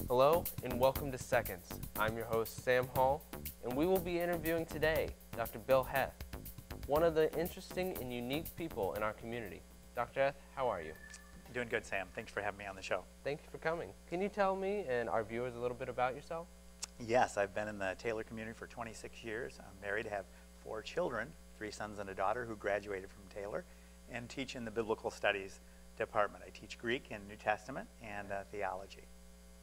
Hello and welcome to Seconds. I'm your host Sam Hall, and we will be interviewing today Dr. Bill Heth, one of the interesting and unique people in our community. Dr. Heth, how are you? Doing good, Sam. Thanks for having me on the show. Thank you for coming. Can you tell me and our viewers a little bit about yourself? Yes, I've been in the Taylor community for 26 years. I'm married, have 4 children, 3 sons and a daughter who graduated from Taylor, and teach in the Biblical Studies department. I teach Greek and New Testament and theology.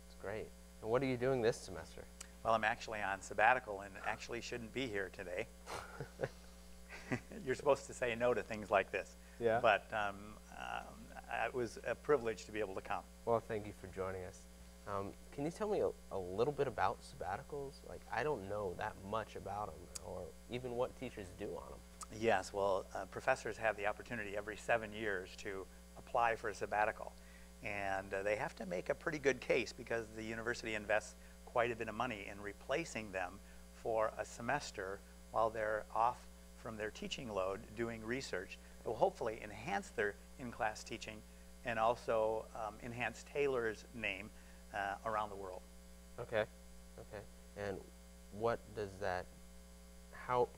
That's great. And what are you doing this semester? Well, I'm actually on sabbatical and actually shouldn't be here today. You're supposed to say no to things like this. Yeah. But it was a privilege to be able to come. Well, thank you for joining us. Can you tell me a little bit about sabbaticals? Like, I don't know that much about them, or even what teachers do on them. Yes, well, professors have the opportunity every 7 years to apply for a sabbatical. And they have to make a pretty good case because the university invests quite a bit of money in replacing them for a semester while they're off from their teaching load doing research that will hopefully enhance their in-class teaching and also enhance Taylor's name around the world. Okay, okay. And what does that, how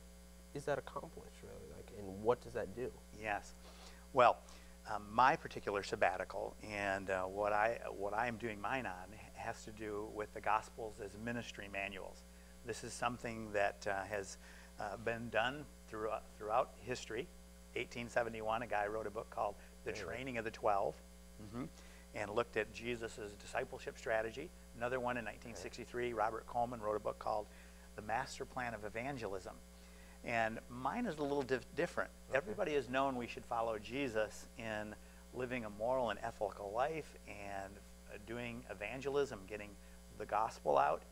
is that accomplished really? Like, and what does that do? Yes. Well, my particular sabbatical and what I'm doing mine on has to do with the Gospels as ministry manuals. This is something that has been done throughout history. 1871, a guy wrote a book called The Training of the 12 and looked at Jesus' discipleship strategy. Another one in 1963, Robert Coleman wrote a book called The Master Plan of Evangelism. And mine is a little different. Everybody has known we should follow Jesus in living a moral and ethical life and doing evangelism, getting the gospel out.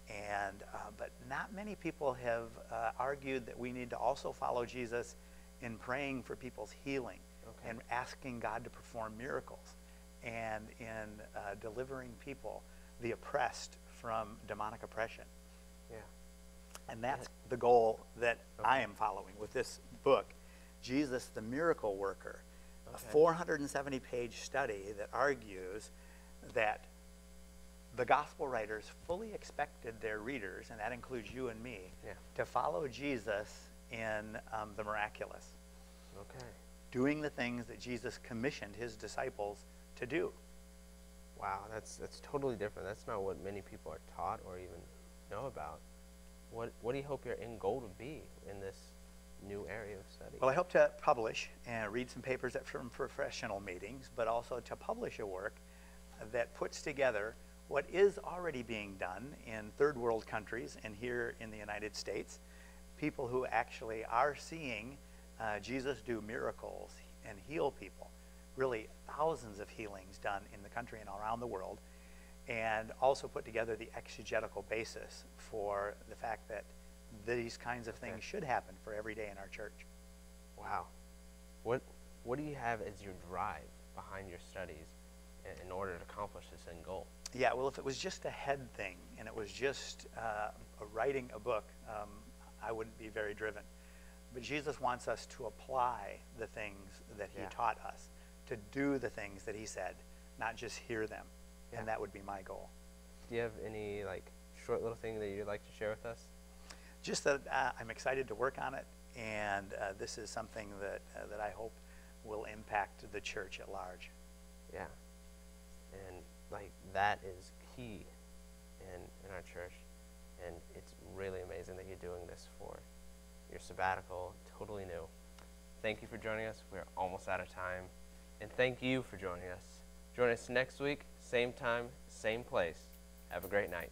And but not many people have argued that we need to also follow Jesus in praying for people's healing and asking God to perform miracles and in delivering people, the oppressed, from demonic oppression. Yeah. And that's the goal that I am following with this book, Jesus the Miracle Worker, a 470-page study that argues that the gospel writers fully expected their readers, and that includes you and me, to follow Jesus in the miraculous. Doing the things that Jesus commissioned his disciples to do. Wow, that's totally different. That's not what many people are taught or even know about. What do you hope your end goal to be in this new area of study? Well, I hope to publish and read some papers from professional meetings, but also to publish a work that puts together what is already being done in third world countries and here in the United States. People who actually are seeing Jesus do miracles and heal people. Really thousands of healings done in the country and around the world. And also put together the exegetical basis for the fact that these kinds of things should happen for every day in our church. Wow. What do you have as your drive behind your studies in order to accomplish this end goal? Yeah, well, if it was just a head thing and it was just writing a book, I wouldn't be very driven. But Jesus wants us to apply the things that he taught us, to do the things that he said, not just hear them. And that would be my goal. Do you have any short little thing that you'd like to share with us? Just that I'm excited to work on it, and this is something that I will impact the church at large. Yeah, and that is key in our church, and it's really amazing that you're doing this for your sabbatical, totally new. Thank you for joining us. We're almost out of time, and thank you for joining us. Join us next week, same time, same place. Have a great night.